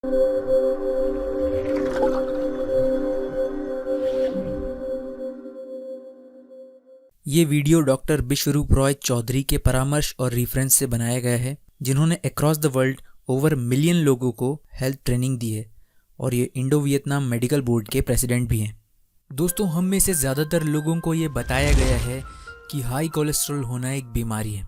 ये video doctor विश्वरूप रॉय चौधरी के परामर्श और रेफरेंस से बनाया गया है, जिन्होंने across the world over million लोगों को हेल्थ ट्रेनिंग दी है और ये इंडो वियतनाम मेडिकल बोर्ड के प्रेसिडेंट भी हैं। दोस्तों, हम में से ज़्यादातर लोगों को ये बताया गया है कि हाई कोलेस्ट्रॉल होना एक बीमारी है,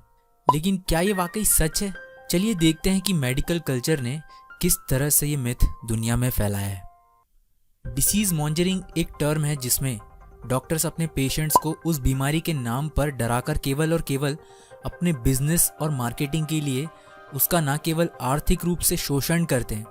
लेकिन क्या ये वाकई सच है? चलिए देखते हैं कि मेडिकल कल्चर ने किस तरह से ये मिथ दुनिया में फैलाया है। डिसीज मॉन्जरिंग एक टर्म है जिसमें डॉक्टर्स अपने पेशेंट्स को उस बीमारी के नाम पर डराकर केवल और केवल अपने बिजनेस और मार्केटिंग के लिए उसका न केवल आर्थिक रूप से शोषण करते हैं,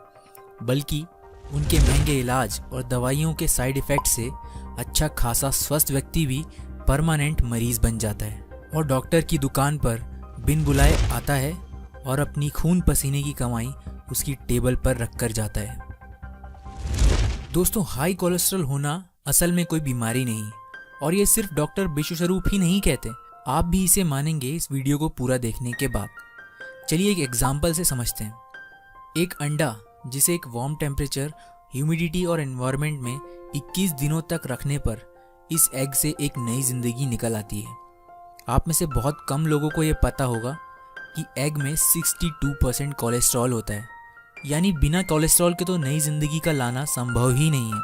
बल्कि उनके महंगे इलाज और दवाइयों के साइड इफ़ेक्ट से अच्छा खासा स्वस्थ व्यक्ति भी परमानेंट मरीज बन जाता है और डॉक्टर की दुकान पर बिन बुलाए आता है और अपनी खून पसीने की कमाई उसकी टेबल पर रख कर जाता है। दोस्तों, हाई कोलेस्ट्रॉल होना असल में कोई बीमारी नहीं और ये सिर्फ डॉक्टर विश्वस्वरूप ही नहीं कहते, आप भी इसे मानेंगे इस वीडियो को पूरा देखने के बाद। चलिए एक एग्जाम्पल से समझते हैं। एक अंडा जिसे एक वार्म टेम्परेचर, ह्यूमिडिटी और एनवायरनमेंट में 21 दिनों तक रखने पर इस एग से एक नई जिंदगी निकल आती है। आप में से बहुत कम लोगों को ये पता होगा कि एग में 62% कोलेस्ट्रॉल होता है, यानी बिना कोलेस्ट्रॉल के तो नई जिंदगी का लाना संभव ही नहीं है।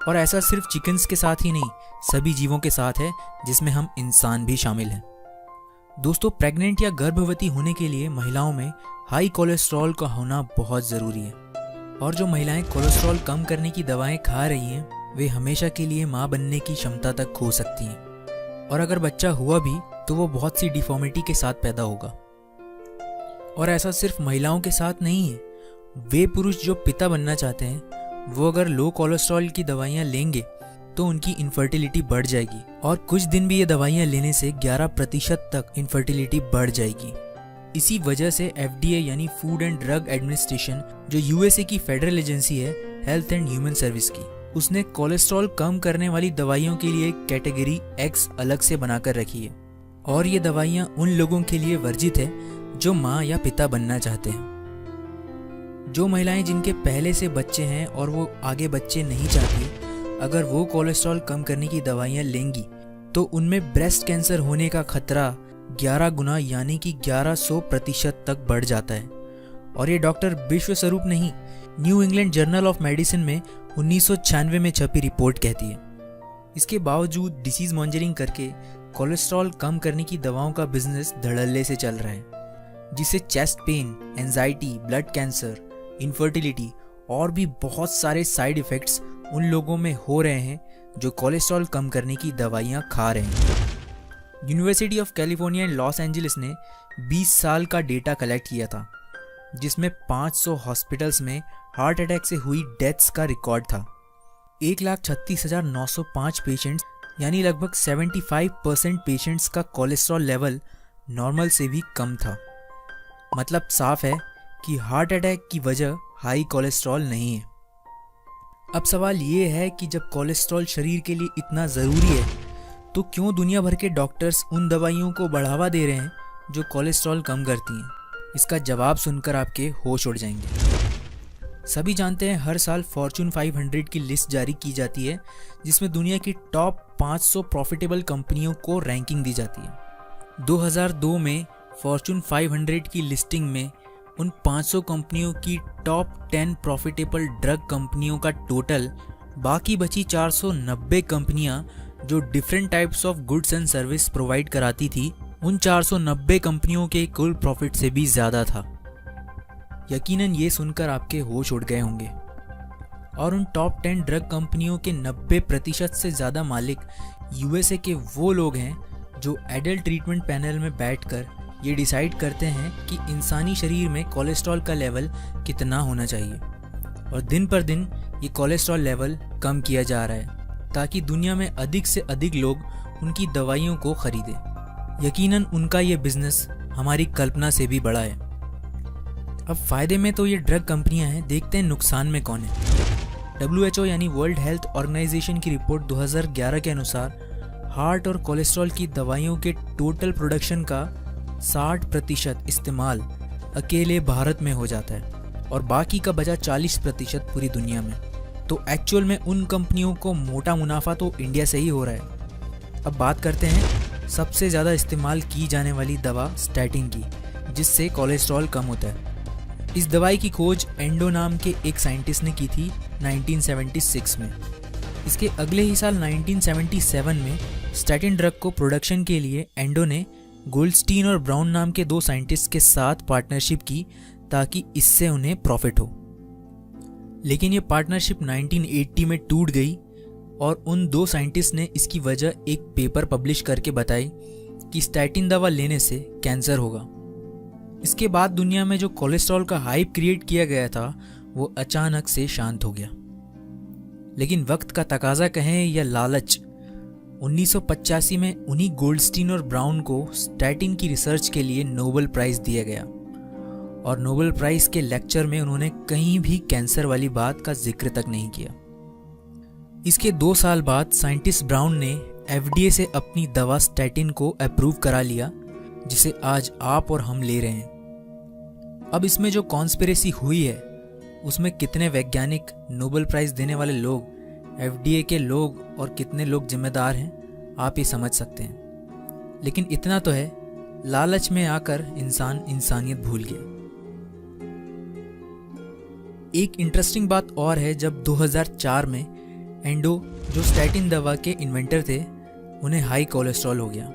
और ऐसा सिर्फ चिकन्स के साथ ही नहीं, सभी जीवों के साथ है, जिसमें हम इंसान भी शामिल हैं। दोस्तों, प्रेग्नेंट या गर्भवती होने के लिए महिलाओं में हाई कोलेस्ट्रॉल का होना बहुत ज़रूरी है और जो महिलाएं कोलेस्ट्रॉल कम करने की दवाएं खा रही हैं, वे हमेशा के लिए मां बनने की क्षमता तक खो सकती हैं और अगर बच्चा हुआ भी तो वो बहुत सी डिफॉर्मिटी के साथ पैदा होगा। और ऐसा सिर्फ महिलाओं के साथ नहीं है, वे पुरुष जो पिता बनना चाहते हैं वो अगर लो कोलेस्ट्रॉल की दवाइयाँ लेंगे तो उनकी इनफर्टिलिटी बढ़ जाएगी और कुछ दिन भी ये दवाइयाँ लेने से 11% तक इनफर्टिलिटी बढ़ जाएगी। इसी वजह से FDA यानी फूड एंड ड्रग एडमिनिस्ट्रेशन, जो USA की फेडरल एजेंसी है हेल्थ एंड ह्यूमन सर्विस की, उसने कोलेस्ट्रॉल कम करने वाली दवाइयों के लिए कैटेगरी X अलग से बनाकर रखी है और ये दवाइयाँ उन लोगों के लिए वर्जित है जो माँ या पिता बनना चाहते हैं। जो महिलाएं जिनके पहले से बच्चे हैं और वो आगे बच्चे नहीं चाहती, अगर वो कोलेस्ट्रॉल कम करने की दवाइयाँ लेंगी तो उनमें ब्रेस्ट कैंसर होने का खतरा 11 गुना यानी कि 1100% तक बढ़ जाता है। और ये डॉक्टर विश्वस्वरूप नहीं, new England journal of medicine में 1996 में छपी रिपोर्ट कहती है। इसके बावजूद डिसीज मॉन्जरिंग करके कोलेस्ट्रॉल कम करने की दवाओं का बिजनेस धड़ल्ले से चल रहा है, जिससे chest pain, anxiety, blood cancer, infertility और भी बहुत सारे साइड इफ़ेक्ट्स उन लोगों में हो रहे हैं जो कोलेस्ट्रॉल कम करने की दवाइयाँ खा रहे हैं। University of California Los Angeles ने 20 साल का डेटा कलेक्ट किया था, जिसमें 500 हॉस्पिटल्स में हार्ट अटैक से हुई डेथ्स का रिकॉर्ड था। 1,36,905 पेशेंट्स यानी लगभग 75% पेशेंट्स का कोलेस्ट्रॉल लेवल नॉर्मल से भी कम था। मतलब साफ है कि हार्ट अटैक की वजह हाई कोलेस्ट्रॉल नहीं है। अब सवाल ये है कि जब कोलेस्ट्रॉल शरीर के लिए इतना ज़रूरी है तो क्यों दुनिया भर के डॉक्टर्स उन दवाइयों को बढ़ावा दे रहे हैं जो कोलेस्ट्रॉल कम करती हैं? इसका जवाब सुनकर आपके होश उड़ जाएंगे। सभी जानते हैं हर साल फॉर्च्यून 500 की लिस्ट जारी की जाती है, जिसमें दुनिया की टॉप 500 प्रॉफिटेबल कंपनियों को रैंकिंग दी जाती है। 2002 में फॉर्च्यून 500 की लिस्टिंग में उन 500 कंपनियों की टॉप 10 प्रॉफिटेबल ड्रग कंपनियों का टोटल बाकी बची 490 कंपनियां जो different types of goods and service provide कराती थी, उन 490 कंपनियों के कुल प्रॉफिट से भी ज़्यादा था। यकीनन ये सुनकर आपके होश उड़ गए होंगे। और उन टॉप 10 ड्रग कंपनियों के 90% से ज़्यादा मालिक USA के वो लोग हैं जो एडल्ट ट्रीटमेंट पैनल में बैठकर ये डिसाइड करते हैं कि इंसानी शरीर में कोलेस्ट्रॉल का लेवल कितना होना चाहिए और दिन पर दिन ये कोलेस्ट्रॉल लेवल कम किया जा रहा है ताकि दुनिया में अधिक से अधिक लोग उनकी दवाइयों को खरीदें। यकीनन उनका ये बिजनेस हमारी कल्पना से भी बड़ा है। अब फायदे में तो ये ड्रग कंपनियां हैं, देखते हैं नुकसान में कौन है। WHO यानी वर्ल्ड हेल्थ ऑर्गेनाइजेशन की रिपोर्ट 2011 के अनुसार हार्ट और कोलेस्ट्रॉल की दवाइयों के टोटल प्रोडक्शन का 60% इस्तेमाल अकेले भारत में हो जाता है और बाकी का बचा 40% पूरी दुनिया में। तो एक्चुअल में उन कंपनियों को मोटा मुनाफा तो इंडिया से ही हो रहा है। अब बात करते हैं सबसे ज़्यादा इस्तेमाल की जाने वाली दवा स्टैटिन की, जिससे कोलेस्ट्रॉल कम होता है। इस दवाई की खोज एंडो नाम के एक साइंटिस्ट ने की थी 1976 में। इसके अगले ही साल 1977 में स्टैटिन ड्रग को प्रोडक्शन के लिए एंडो ने गोल्डस्टीन और ब्राउन नाम के 2 साइंटिस्ट के साथ पार्टनरशिप की ताकि इससे उन्हें प्रॉफिट हो। लेकिन ये पार्टनरशिप 1980 में टूट गई और उन 2 साइंटिस्ट ने इसकी वजह एक पेपर पब्लिश करके बताई कि स्टैटिन दवा लेने से कैंसर होगा। इसके बाद दुनिया में जो कोलेस्ट्रॉल का हाइप क्रिएट किया गया था वो अचानक से शांत हो गया। लेकिन वक्त का तकाजा कहें या लालच, 1985 में उन्हीं गोल्डस्टीन और ब्राउन को स्टैटिन की रिसर्च के लिए नोबेल प्राइज दिया गया और नोबेल प्राइज के लेक्चर में उन्होंने कहीं भी कैंसर वाली बात का जिक्र तक नहीं किया। इसके 2 साल बाद साइंटिस्ट ब्राउन ने FDA से अपनी दवा स्टैटिन को अप्रूव करा लिया, जिसे आज आप और हम ले रहे हैं। अब इसमें जो कॉन्स्पिरेसी हुई है उसमें कितने वैज्ञानिक, नोबेल प्राइज देने वाले लोग, FDA के लोग और कितने लोग जिम्मेदार हैं आप ये समझ सकते हैं। लेकिन इतना तो है, लालच में आकर इंसान इंसानियत भूल गया। एक इंटरेस्टिंग बात और है, जब 2004 में एंडो जो स्टैटिन दवा के इन्वेंटर थे उन्हें हाई कोलेस्ट्रॉल हो गया।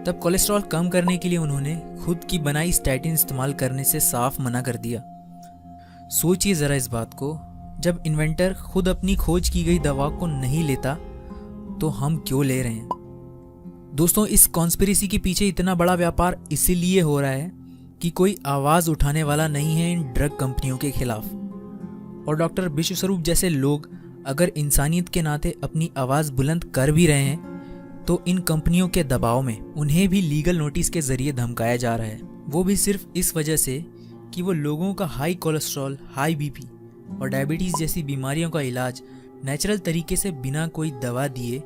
तब कोलेस्ट्रॉल कम करने के लिए उन्होंने खुद की बनाई स्टैटिन इस्तेमाल करने से साफ मना कर दिया। सोचिए ज़रा इस बात को, जब इन्वेंटर खुद अपनी खोज की गई दवा को नहीं लेता तो हम क्यों ले रहे हैं। दोस्तों, इस कॉन्स्पिरेसी के पीछे इतना बड़ा व्यापार इसीलिए हो रहा है कि कोई आवाज़ उठाने वाला नहीं है इन ड्रग कंपनियों के खिलाफ। और डॉक्टर विश्वस्वरूप जैसे लोग अगर इंसानियत के नाते अपनी आवाज़ बुलंद कर भी रहे हैं तो इन कंपनियों के दबाव में उन्हें भी लीगल नोटिस के जरिए धमकाया जा रहा है, वो भी सिर्फ इस वजह से कि वो लोगों का हाई कोलेस्ट्रॉल, हाई BP और डायबिटीज़ जैसी बीमारियों का इलाज नेचुरल तरीके से बिना कोई दवा दिए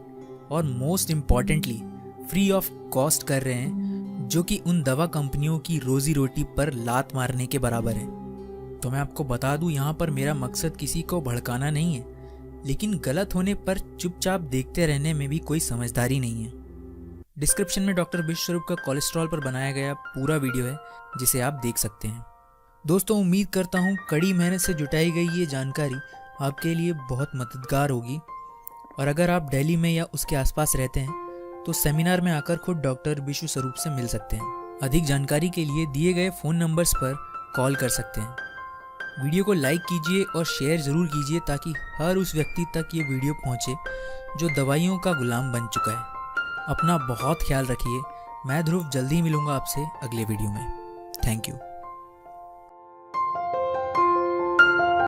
और most importantly free of cost कर रहे हैं, जो कि उन दवा कंपनियों की रोजी रोटी पर लात मारने के बराबर है। तो मैं आपको बता दूं, यहाँ पर मेरा मकसद किसी को भड़काना नहीं है, लेकिन गलत होने पर चुपचाप देखते रहने में भी कोई समझदारी नहीं है। डिस्क्रिप्शन में डॉक्टर विश्वस्वरूप का कोलेस्ट्रॉल पर बनाया गया पूरा वीडियो है, जिसे आप देख सकते हैं। दोस्तों, उम्मीद करता हूँ कड़ी मेहनत से जुटाई गई ये जानकारी आपके लिए बहुत मददगार होगी। और अगर आप दिल्ली में या उसके आसपास रहते हैं तो सेमिनार में आकर खुद डॉक्टर विश्वस्वरूप से मिल सकते हैं। अधिक जानकारी के लिए दिए गए फ़ोन नंबर्स पर कॉल कर सकते हैं। वीडियो को लाइक कीजिए और शेयर ज़रूर कीजिए ताकि हर उस व्यक्ति तक ये वीडियो पहुंचे जो दवाइयों का गुलाम बन चुका है। अपना बहुत ख्याल रखिए। मैं ध्रुव जल्दी ही मिलूंगा आपसे अगले वीडियो में। Thank you.